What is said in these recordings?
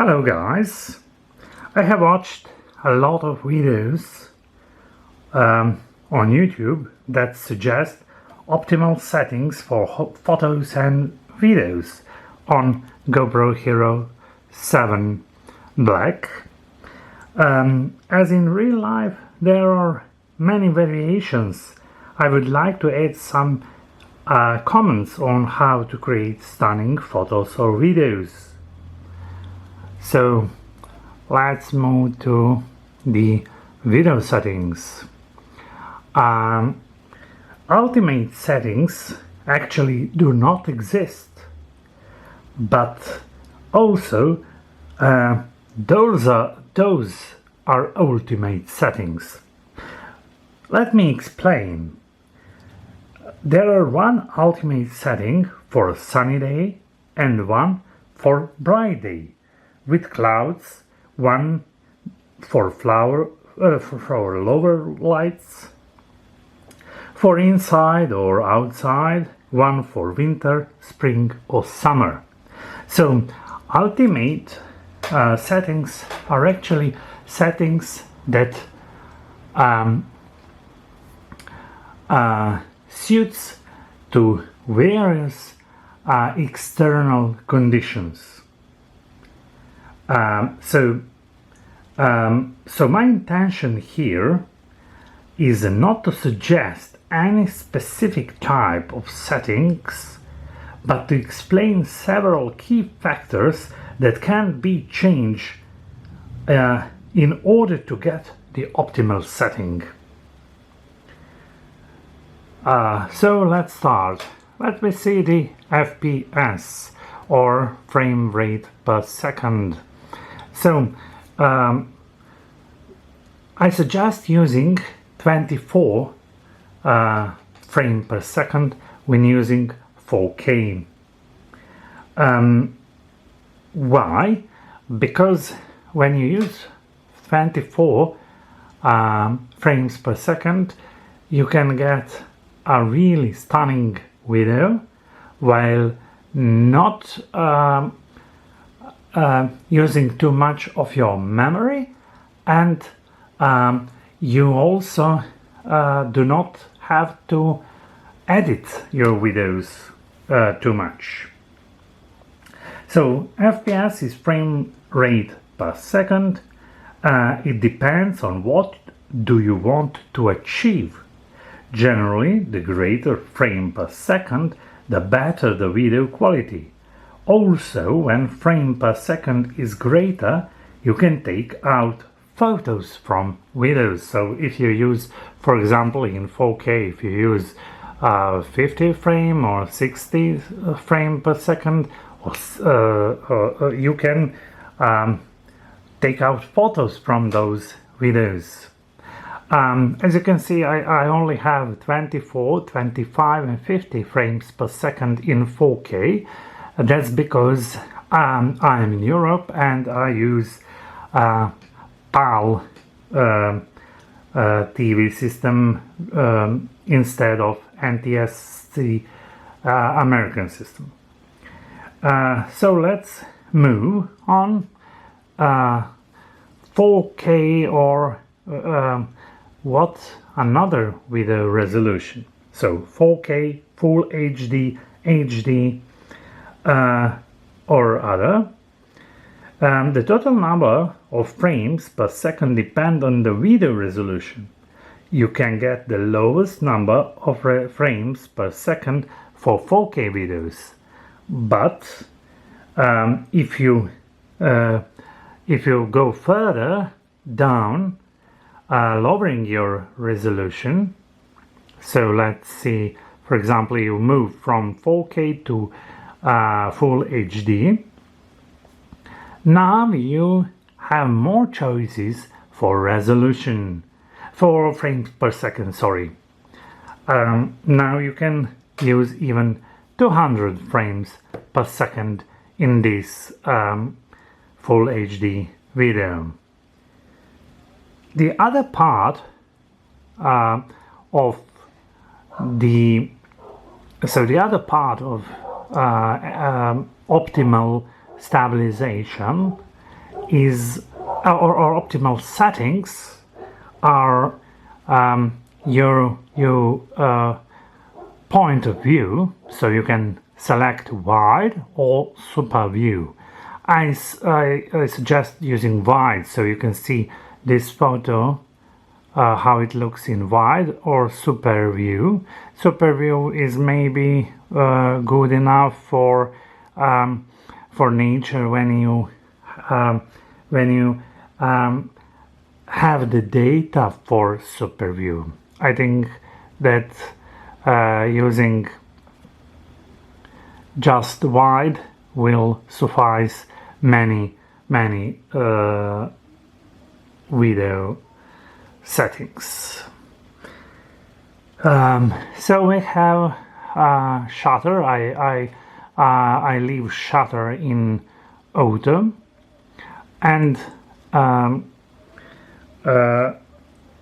Hello guys, I have watched a lot of videos on YouTube that suggest optimal settings for photos and videos on GoPro Hero 7 Black. As in real life there are many variations. I would like to add some comments on how to create stunning photos or videos. So let's move to the video settings. Ultimate settings actually do not exist, but also those are ultimate settings. Let me explain. There are one ultimate setting for a sunny day and one for bright day, with clouds, one for for lower lights, for inside or outside, one for winter, spring or summer. So ultimate settings are actually settings that suits to various external conditions. So my intention here is not to suggest any specific type of settings, but to explain several key factors that can be changed in order to get the optimal setting. So let's start. Let me see the FPS, or frame rate per second. So I suggest using 24 frame per second when using 4K. Why? Because when you use 24 frames per second, you can get a really stunning video while not using too much of your memory, and you also do not have to edit your videos too much. So FPS is frame rate per second. It depends on what do you want to achieve. Generally, the greater frame per second, the better the video quality. Also, when frame per second is greater, you can take out photos from videos. So if you use, for example, in 4K, if you use 50 frame or 60 frame per second, you can take out photos from those videos. As you can see, I only have 24, 25 and 50 frames per second in 4K. That's because I'm in Europe and I use PAL TV system instead of NTSC American system. So let's move on. 4K or what another video resolution. So 4K, Full HD, HD or other. The total number of frames per second depend on the video resolution. You can get the lowest number of frames per second for 4K videos, but if you go further down, lowering your resolution, so let's see, for example, you move from 4K to Full HD. Now you have more choices for resolution, for frames per second, sorry. Now you can use even 200 frames per second in this Full HD video. The other part of the optimal stabilization is or optimal settings are your point of view, so you can select wide or super view. I suggest using wide, so you can see this photo how it looks in wide, or super view. Super view is maybe good enough for nature when you have the data for super view. I think that using just wide will suffice many video settings. So we have shutter. I leave shutter in auto, and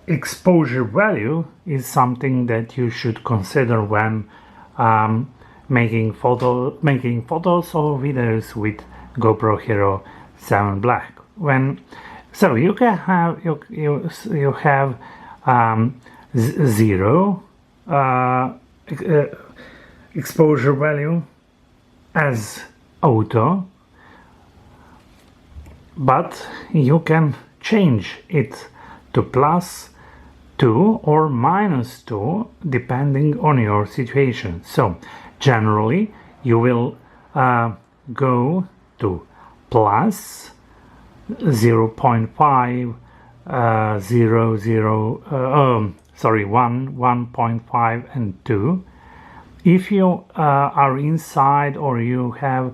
exposure value is something that you should consider when making photos or videos with GoPro Hero 7 Black. So you can have you have zero exposure value as auto, but you can change it to +2 or -2 depending on your situation. So generally you will go to plus 0.5 1.5 and 2. If you are inside, or you have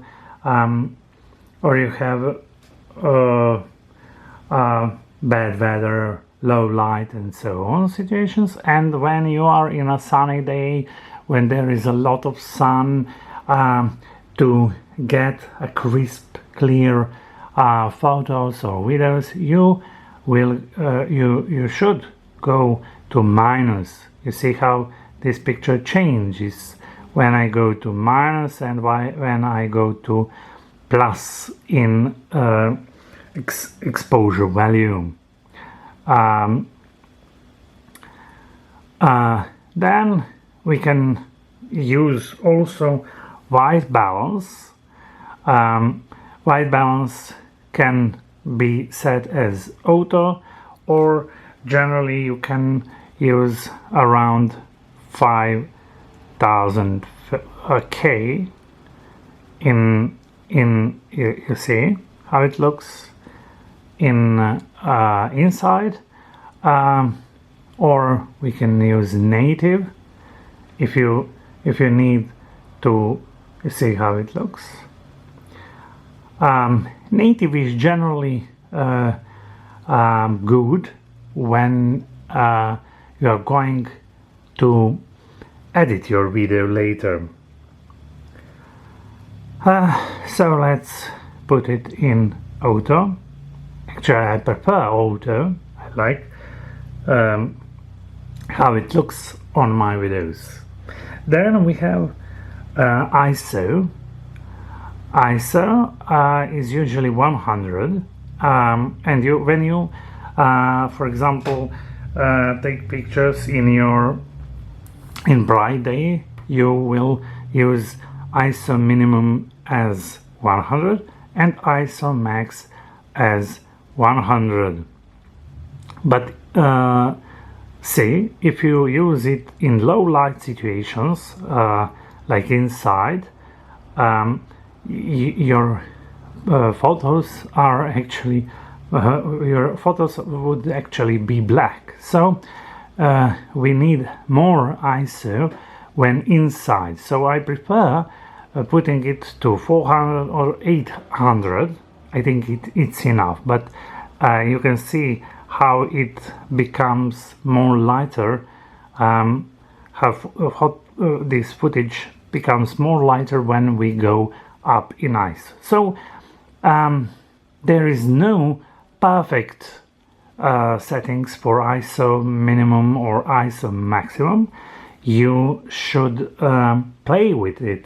bad weather, low light and so on situations, and when you are in a sunny day, when there is a lot of sun, to get a crisp, clear photos or videos, you should go to minus. You see how this picture changes when I go to minus and when I go to plus in exposure value. Then we can use also white balance. White balance can be set as auto, or generally you can use around 5000 K in you see how it looks in inside, or we can use native if you need to see how it looks. Native is generally good when you are going to edit your video later. So let's put it in auto. Actually, I prefer auto. I like how it looks on my videos. Then we have ISO. ISO is usually 100, and when you for example take pictures in bright day, you will use ISO minimum as 100 and ISO max as 100. But say if you use it in low light situations, like inside, your photos are actually your photos would actually be black. So we need more ISO when inside. So I prefer putting it to 400 or 800. I think it's enough. But you can see how it becomes more lighter. This footage becomes more lighter when we go up in ISO. So there is no perfect settings for ISO minimum or ISO maximum. You should play with it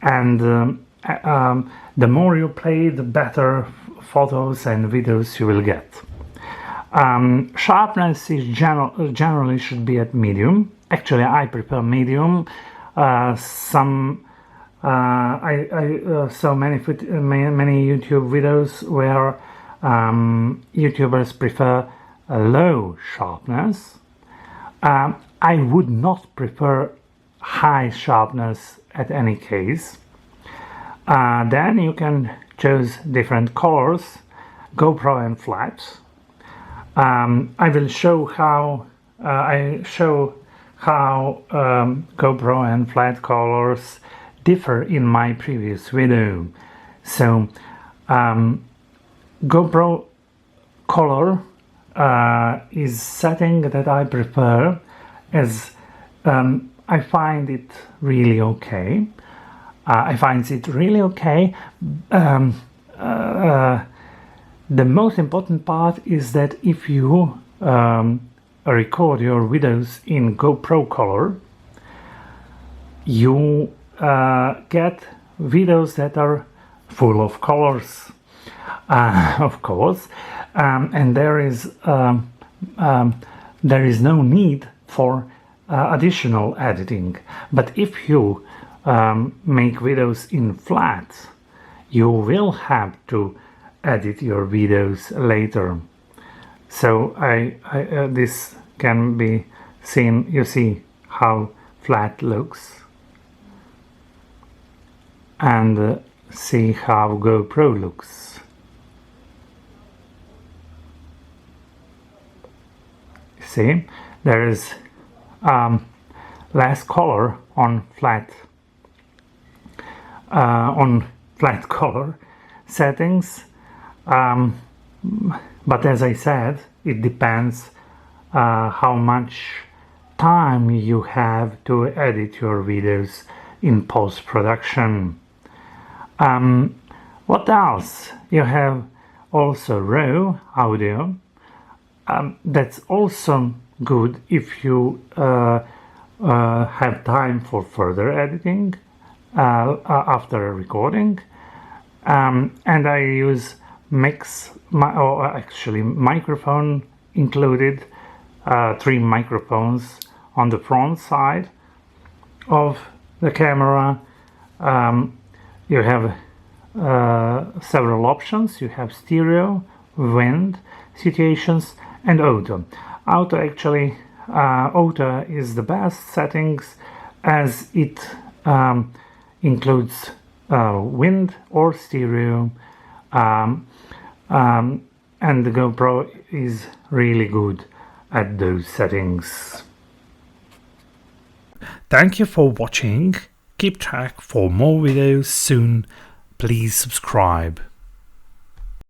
and the more you play, the better photos and videos you will get. Sharpness is generally should be at medium. Actually, I prefer medium. I saw many YouTube videos where YouTubers prefer a low sharpness. I would not prefer high sharpness at any case. Then you can choose different colors, GoPro and flat. I will show how GoPro and flat colors differ in my previous video. So GoPro color is setting that I prefer, as I find it really okay. The most important part is that if you record your videos in GoPro color, you get videos that are full of colors, of course, and there is no need for additional editing. But if you make videos in flat, you will have to edit your videos later. So this can be seen. You see how flat looks, and see how GoPro looks. See, there is less color on flat color settings, but as I said, it depends how much time you have to edit your videos in post-production. What else? You have also raw audio. That's also good if you have time for further editing after recording. And I use microphone included, 3 microphones on the front side of the camera. You have several options. You have stereo, wind situations, and auto. Auto is the best settings, as it includes wind or stereo, and the GoPro is really good at those settings. Thank you for watching. Keep track for more videos soon. Please subscribe.